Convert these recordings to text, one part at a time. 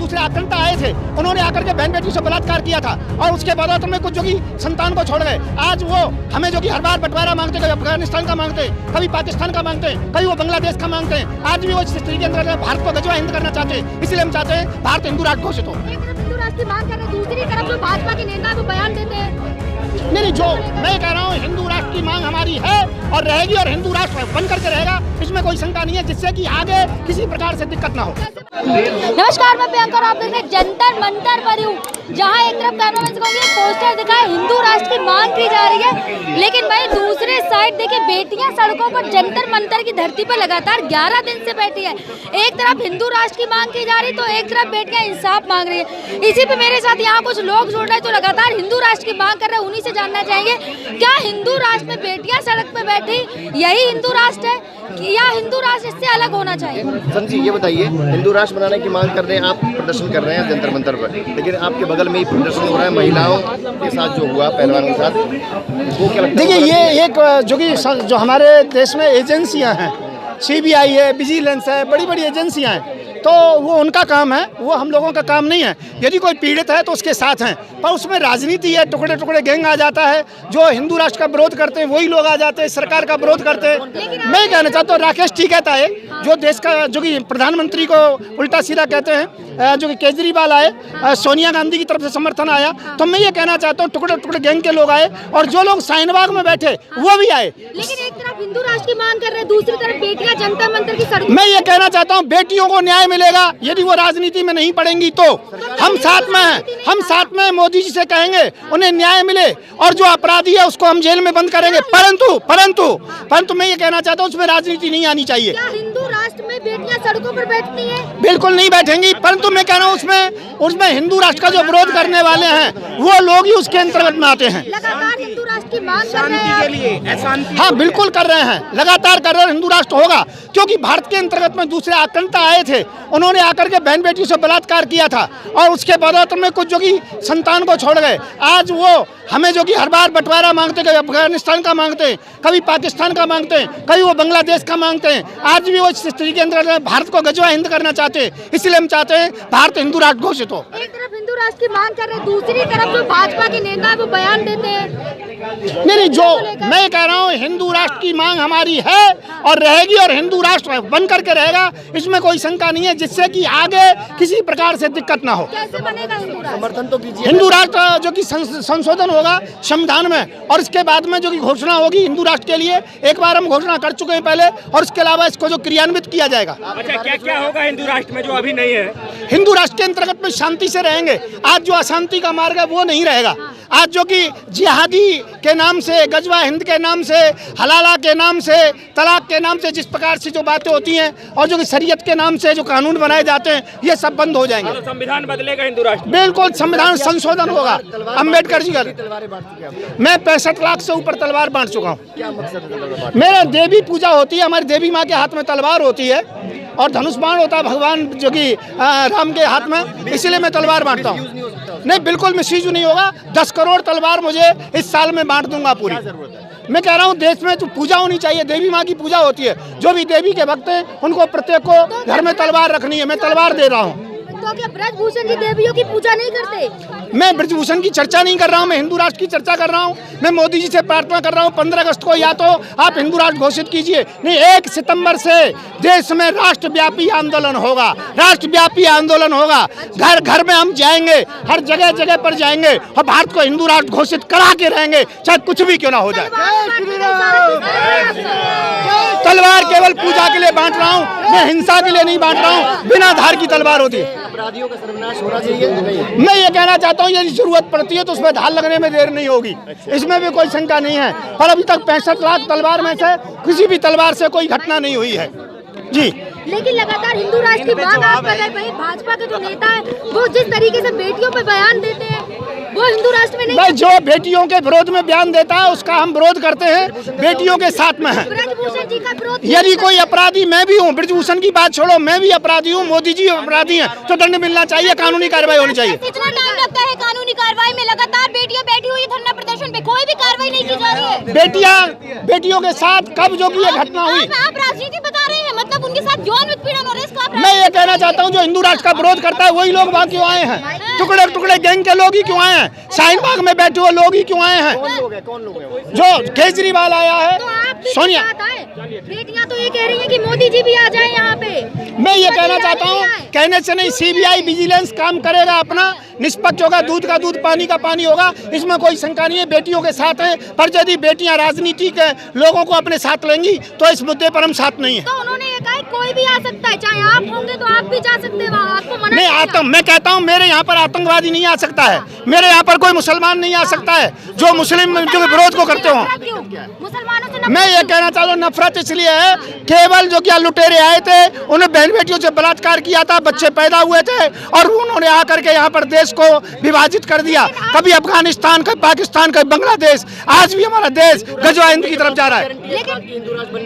दूसरे आतंकवादी आए थे, उन्होंने आकर के बहन बेटी से बलात्कार किया था और उसके बाद में कुछ जो कि संतान को छोड़ गए। आज वो हमें जो कि हर बार बंटवारा मांगते, कभी अफगानिस्तान का मांगते, कभी पाकिस्तान का मांगते, कभी वो बांग्लादेश का मांगते हैं। आज भी वो इस स्थिति के अंदर भारत को गजवा हिंद करना चाहते हैं। इसलिए हम चाहते हैं भारत हिंदू राष्ट्र घोषित हो। एक तरफ हिंदू राष्ट्र की मांग कर रहे हैं, दूसरी तरफ जो भाजपा के नेता वो बयान देते हैं। नहीं, जो मैं कह रहा हूँ हिंदू राष्ट्र की मांग हमारी है और रहेगी और हिंदू राष्ट्र बन करके रहेगा, इसमें कोई शंका नहीं है, जिससे कि आगे किसी प्रकार से दिक्कत ना हो। नमस्कार, मैं प्रियंका और आप देख रहे हैं जंतर मंतर पर हूँ, जहाँ एक तरफ कैमरामैन को पोस्टर दिखाए हिंदू राष्ट्र की मांग की जा रही है, लेकिन वहीं दूसरे साइड देखिए बेटियां सड़कों पर जंतर मंतर की धरती पर लगातार 11 दिन से बैठी है। एक तरफ हिंदू राष्ट्र की मांग की जा रही तो एक तरफ बेटियां इंसाफ मांग रही है। इसी पे मेरे साथ यहाँ कुछ लोग जुड़ रहे हैं तो लगातार हिंदू राष्ट्र की मांग कर रहे हैं। उन्हीं से जानना चाहेंगे, क्या हिंदू राष्ट्र में बेटियां सड़क पे बैठी यही हिंदू राष्ट्र है या हिंदू राष्ट्र इससे अलग होना चाहिए? सन जी ये बताइए, हिंदू राष्ट्र बनाने की मांग कर रहे हैं, आप प्रदर्शन कर रहे हैं जंतर मंतर पर, लेकिन आपके बगल में ही प्रदर्शन हो रहा है महिलाओं के साथ जो हुआ पहलवानों के साथ, वो क्या लगता है? देखिए, ये एक जो हमारे देश में एजेंसियां हैं, CBI है, विजिलेंस है, बड़ी बड़ी एजेंसियां हैं, तो वो उनका काम है, वो हम लोगों का काम नहीं है। यदि कोई पीड़ित है तो उसके साथ हैं, पर उसमें राजनीति है, टुकड़े टुकड़े गैंग आ जाता है, जो हिंदू राष्ट्र का विरोध करते हैं वही लोग आ जाते हैं, सरकार का विरोध करते हैं। मैं कहना चाहता हूँ राकेश टिकैत आए, जो देश का जो कि प्रधानमंत्री को उल्टा सीधा कहते हैं, जो कि केजरीवाल आए, सोनिया गांधी की तरफ से समर्थन आया, तो मैं ये कहना चाहता हूँ टुकड़े टुकड़े गैंग के लोग आए और जो लोग शाहीनबाग में बैठे वो भी आए। लेकिन एक तरफ हिंदू राष्ट्र की मांग कर रहे हैं, दूसरी तरफ बेटियां जंतर मंतर की सड़क। मैं ये कहना चाहता हूँ बेटियों को न्याय मिलेगा यदि वो राजनीति में नहीं पड़ेंगी तो। हम साथ में हैं, हम साथ में मोदी जी से कहेंगे उन्हें न्याय मिले और जो अपराधी है उसको हम जेल में बंद करेंगे, परंतु मैं ये कहना चाहता हूँ उसमें राजनीति नहीं आनी चाहिए। क्या हिंदू राष्ट्र में बेटियां सड़कों पर बैठती हैं? बिल्कुल नहीं बैठेंगी, परंतु मैं कह रहा हूँ उसमें हिंदू राष्ट्र का जो विरोध करने वाले हैं वो लोग ही उसके अंतर्गत में आते हैं। लगातार हिंदू राष्ट्र की मांग कर रहे हैं। हाँ, बिल्कुल कर रहे हैं, लगातार कर रहे हैं। हिंदू राष्ट्र होगा क्योंकि भारत के अंतर्गत में दूसरे आतंकवादी आए थे, उन्होंने आकर के बहन बेटी से बलात्कार किया था और उसके बाद में कुछ जो कि संतान को छोड़ गए। आज वो हमें जो कि हर बार बंटवारा मांगते, कभी अफगानिस्तान का मांगते हैं, कभी पाकिस्तान का मांगते हैं, कभी वो बांग्लादेश का मांगते हैं। आज भी वो इस स्थिति के अंदर भारत को गजवा हिंद करना चाहते हैं। इसलिए हम चाहते हैं भारत हिंदू राष्ट्र घोषित हो। एक तरफ हिंदू राष्ट्र की मांग कर रहे हैं, दूसरी तरफ जो भाजपा के नेता है वो बयान देते हैं। नहीं, जो मैं कह रहा हूँ हिंदू राष्ट्र की मांग हमारी है और रहेगी और हिंदू राष्ट्र बन करके रहेगा, इसमें कोई शंका नहीं है, जिससे कि आगे किसी प्रकार से दिक्कत ना हो। कैसे बनेगा हिंदू राष्ट्र? समर्थन तो कीजिए। हिंदू राष्ट्र जो कि संशोधन होगा संविधान में और इसके बाद में जो कि घोषणा होगी हिंदू राष्ट्र के लिए, एक बार हम घोषणा कर चुके हैं पहले, और इसके अलावा इसको जो क्रियान्वित किया जाएगा। अच्छा, क्या क्या होगा हिंदू राष्ट्र में जो अभी नहीं है? हिंदू राष्ट्र के अंतर्गत में शांति से रहेंगे। आज जो अशांति का मार्ग है वो नहीं रहेगा। आज जो कि जिहादी के नाम से, गजवा हिंद के नाम से, हलाला के नाम से, तलाक के नाम से जिस प्रकार से जो बातें होती हैं और जो कि शरीयत के नाम से जो कानून बनाए जाते हैं, ये सब बंद हो जाएंगे। तो संविधान बदलेगा हिंदू राष्ट्र? बिल्कुल, संविधान संशोधन होगा। अम्बेडकर जी का मैं 65 लाख से ऊपर तलवार बांट चुका हूँ। मेरा देवी पूजा होती है, हमारी देवी माँ के हाथ में तलवार होती है और धनुष बाण होता है भगवान जो कि राम के हाथ में, इसलिए मैं तलवार बांटता हूँ। नहीं, बिल्कुल मिसयूज नहीं होगा। 10 करोड़ तलवार मुझे इस साल में बांट दूंगा पूरी। मैं कह रहा हूँ देश में तो पूजा होनी चाहिए, देवी माँ की पूजा होती है। जो भी देवी के भक्त हैं उनको प्रत्येक को घर में तलवार रखनी है। मैं तलवार दे रहा हूँ। तो क्या ब्रजभूषण जी देवियों की पूजा नहीं करते? मैं ब्रजभूषण की चर्चा नहीं कर रहा हूँ, मैं हिंदू राष्ट्र की चर्चा कर रहा हूँ। मैं मोदी जी से प्रार्थना कर रहा हूँ 15 अगस्त को या तो आप हिंदू राष्ट्र घोषित कीजिए, नहीं 1 सितंबर से देश में राष्ट्रव्यापी आंदोलन होगा, राष्ट्रव्यापी आंदोलन होगा। घर घर में हम जाएंगे, हर जगह जगह पर जाएंगे और भारत को हिंदू राष्ट्र घोषित करा के रहेंगे, चाहे कुछ भी क्यों ना हो जाए। तलवार केवल पूजा के लिए बांट रहा हूँ, मैं हिंसा के लिए नहीं बांट रहा हूँ। बिना धार की तलवार होती है। अपराधियों का सर्वनाश होना चाहिए। मैं ये कहना चाहता हूँ यदि जरूरत पड़ती है तो उसमें धार लगने में देर नहीं होगी, इसमें भी कोई शंका नहीं है। पर अभी तक 65 लाख तलवार में से किसी भी तलवार से कोई घटना नहीं हुई है जी। लेकिन लगातार हिंदू राष्ट्र की मांग आप कर रहे हैं, वहीं भाजपा के जो नेता है वो जिस तरीके से बेटियों पर बयान देते हैं वो हिंदू राष्ट्र में नहीं। भाई, जो बेटियों के विरोध में बयान देता है उसका हम विरोध करते हैं, बेटियों के साथ में है। ब्रजभूषण जी का विरोध, यदि कोई अपराधी, मैं भी हूँ, ब्रजभूषण की बात छोड़ो, मैं भी अपराधी हूँ, मोदी जी अपराधी हैं, तो दंड मिलना चाहिए, कानूनी कार्रवाई होनी चाहिए। कितना टाइम लगता है कानूनी कार्रवाई में? लगातार बेटियां बैठी हुई धरना प्रदर्शन पे, कोई भी कार्रवाई नहीं की जा रही है। बेटियों के साथ कब जो की ये घटना हुई? आप राजनीति बता रहे हैं, मतलब उनके साथ यौन उत्पीड़न हो रहा है, इसको आप रहे मैं ये कहना चाहता हूँ जो हिंदू राष्ट्र का विरोध करता है वही लोग वहाँ क्यों आए हैं? टुकड़े टुकड़े गैंग के लोग ही क्यों आए हैं? शाहीन बाग में बैठे हुए लोग ही क्यों आए हैं? कौन लोग हैं वो? जो केजरीवाल आया तो है, आप भी सोनिया। साथ आए। बेटियां तो ये कह रही हैं कि मोदी जी भी आ जाए यहाँ पे। मैं ये कहना चाहता हूँ, कहने से नहीं, सीबीआई विजिलेंस काम करेगा अपना, निष्पक्ष होगा, दूध का दूध पानी का पानी होगा, इसमें कोई शंका नहीं है। बेटियों के साथ हैं, पर यदि बेटियां राजनीति के लोगों को अपने साथ लेंगी तो इस मुद्दे पर हम साथ नहीं है। तो उन्होंने ये कहा कोई भी आ सकता है, चाहे आप होंगे तो आप भी जा सकते हैं वहाँ, आपको मना नहीं किया। आता, मैं कहता हूँ मेरे यहाँ पर आतंकवादी नहीं आ सकता है, मेरे यहाँ पर कोई मुसलमान नहीं आ सकता है जो मुस्लिम के विरोध को करते हो। मुसलमानों से मैं ये कहना चाहता हूँ नफरत इसलिए है, केवल जो क्या लुटेरे आए थे उन्हें बहन बेटियों से बलात्कार किया था, बच्चे पैदा हुए थे और उन्होंने आकर के यहाँ पर देश को विभाजित कर दिया। कभी अफगानिस्तान, कभी पाकिस्तान, कभी बांग्लादेश, आज भी हमारा देश गजवा हिंद की तरफ जा रहा है।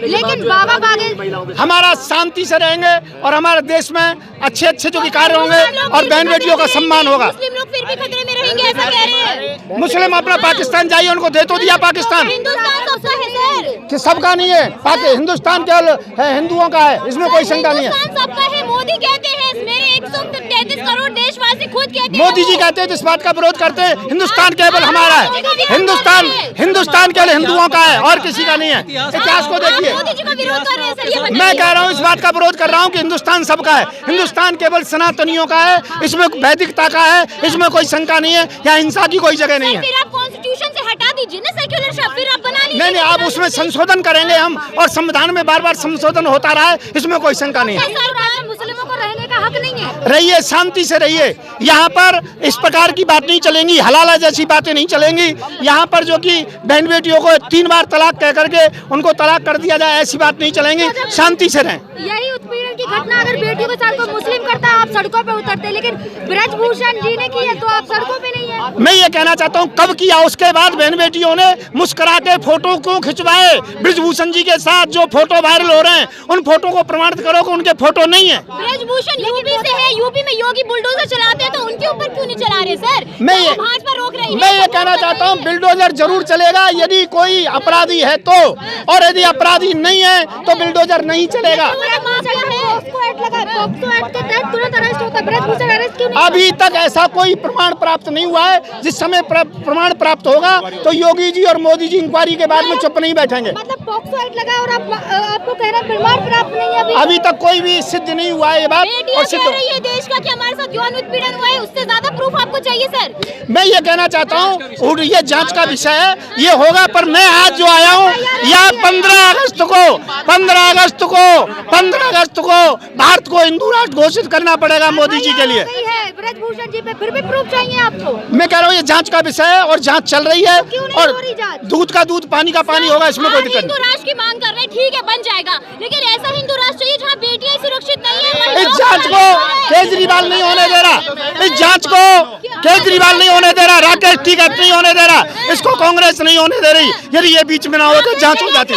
लेकिन बाबा बागे हमारा शांति से रहेंगे और हमारे देश में अच्छे अच्छे जो कार्य होंगे और बहन बेटियों का सम्मान होगा। मुस्लिम लोग फिर भी खतरे में रहेंगे, ऐसा कह रहे हैं। मुस्लिम अपना पाकिस्तान जाइए, उनको दे तो दिया पाकिस्तान, हिंदुस्तान सबका है सर, कि सबका नहीं है, हिंदुस्तान केवल है हिंदुओं का है, इसमें कोई शंका नहीं है। हिंदुस्तान सबका है, मोदी कहते हैं, मेरे 133 करोड़ देशवासी खुद कहते हैं। मोदी जी कहते हैं तो इस बात का विरोध करते हैं, हिंदुस्तान केवल हमारा है, हिंदुस्तान केवल हिंदुओं का है और किसी का नहीं है। इतिहास को देखिए, मोदी जी का विरोध कर रहे हैं सर, ये बताइए। मैं कह रहा हूँ इस बात का विरोध कर रहा हूँ कि हिंदुस्तान सबका है, हिंदुस्तान केवल सनातनियों का है, इसमें वैदिकता का है, इसमें कोई शंका नहीं है, या हिंसा की कोई जगह नहीं है। फिर आप कॉन्स्टिट्यूशन से हटा दीजिए ना सेक्युलर शब्द, फिर आप बना लीजिए। नहीं, आप उसमें संशोधन करेंगे हम, और संविधान में बार बार संशोधन होता रहा है, इसमें कोई शंका नहीं है। मुस्लिमों को रहने का हक नहीं है। रहिए, शांति से रहिए, यहाँ पर इस प्रकार की बात नहीं चलेंगी, हलाला जैसी बातें नहीं चलेंगी। यहाँ पर जो कि बहन बेटियों को 3 बार तलाक कह करके उनको तलाक कर दिया जाए, ऐसी बात नहीं चलेंगी, शांति से रहें। यही उत्पीड़न की घटना अगर बेटियों के साथ कोई मुस्लिम करता है, आप सड़कों पे उतरते हैं, लेकिन ब्रजभूषण जी ने की है तो आप सड़कों पे नहीं है। मैं ये कहना चाहता हूँ कब किया, उसके बाद बहन बेटियों ने मुस्कुरा के फोटो क्यों खिंचवाए? ब्रजभूषण जी के साथ जो फोटो वायरल हो रहे हैं, उन फोटो को प्रमाणित करो कि उनके फोटो नहीं है। ब्रजभूषण यूपी से है, यूपी में योगी बुलडोजर चलाते हैं, तो उनके ऊपर क्यों नहीं चला रहे सर? मैं ये भाजपा रोक रही है। मैं ये कहना चाहता हूँ बिल्डोजर जरूर चलेगा यदि कोई अपराधी है तो, और यदि अपराधी नहीं है तो बिल्डोजर नहीं चलेगा। अभी तक ऐसा कोई प्रमाण प्राप्त नहीं हुआ है, जिस समय प्रमाण प्राप्त होगा तो योगी जी और मोदी जी इंक्वायरी के बाद में चुप नहीं बैठेंगे। मतलब पॉक्सो एक्ट लगा और आपको कह रहे हैं प्रमाण प्राप्त नहीं है अभी तक कोई भी सिद्ध नहीं हुआ है ये बात, और सिद्ध कह रही है देश का कि हमारे साथ यौन उत्पीड़न हुआ है, उससे ज्यादा प्रूफ आपको चाहिए सर। मैं ये कहना चाहता हूँ ये जांच का विषय है, ये होगा, पर मैं आज जो आया हूँ यहाँ 15 अगस्त को भारत को हिंदू राष्ट्र घोषित करना पड़ेगा मोदी जी के लिए। ब्रजभूषण जी पे फिर भी प्रूफ चाहिए आपको। मैं कह रहा हूँ ये जांच का विषय है और जांच चल रही है, और दूध का दूध पानी का पानी होगा, इसमें कोई दिक्कत हिंदू नहीं। राष्ट्र की मांग कर रहे हैं, ठीक है बन जाएगा, लेकिन ऐसा हिंदू राष्ट्र चाहिए जहाँ बेटियां सुरक्षित नहीं है। इस जांच को केजरीवाल नहीं होने दे रहा, इस जांच को केजरीवाल नहीं होने दे रहा, राकेश टिकैत नहीं होने दे रहा, इसको कांग्रेस नहीं होने दे रही। यदि ये बीच में ना हो तो जांच हो जाती।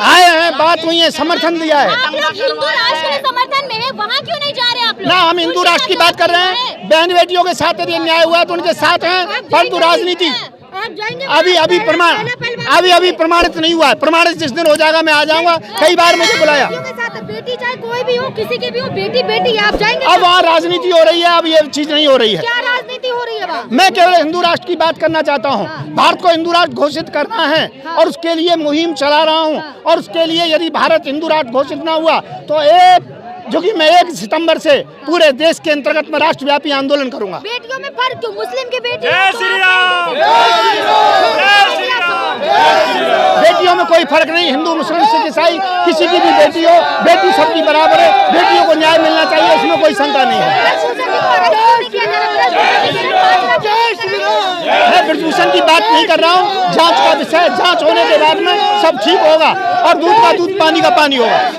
आए हैं, बात हुई है, समर्थन दिया है। आप लोग हिंदू राष्ट्र के समर्थन में है, वहाँ क्यों नहीं जा रहे आप लोग? ना, हम हिंदू राष्ट्र की बात कर रहे हैं, बहन बेटियों के साथ यदि अन्याय हुआ तो उनके साथ हैं, परंतु राजनीति अभी प्रमाणित नहीं हुआ है। प्रमाणित जिस दिन हो जाएगा मैं आ जाऊंगा, कई बार मुझे बुलाया। बेटी चाहे कोई भी हो, किसी की भी हो, बेटी बेटी आप जाएंगे। अब वहाँ राजनीति हो रही है, अब ये चीज नहीं हो रही है। क्या राजनीति हो रही है वहाँ? मैं केवल हिंदू राष्ट्र की बात करना चाहता हूँ। भारत को हिंदू राष्ट्र घोषित करना है और उसके लिए मुहिम चला रहा हूँ, और उसके लिए यदि भारत हिंदू राष्ट्र घोषित ना हुआ तो मैं 1 सितंबर से पूरे देश के अंतर्गत में राष्ट्रव्यापी आंदोलन करूंगा। बेटियों में फर्क क्यों? मुस्लिम की बेटी, बेटियों में कोई फर्क नहीं, हिंदू मुस्लिम सिख ईसाई किसी की भी बेटी हो, बेटी सबकी बराबर है, बेटियों को न्याय मिलना चाहिए, इसमें कोई शंका नहीं है। मैं ब्रजभूषण की बात नहीं कर रहा हूँ, जांच का विषय, जांच होने के बाद में सब ठीक होगा और दूध का दूध पानी का पानी होगा।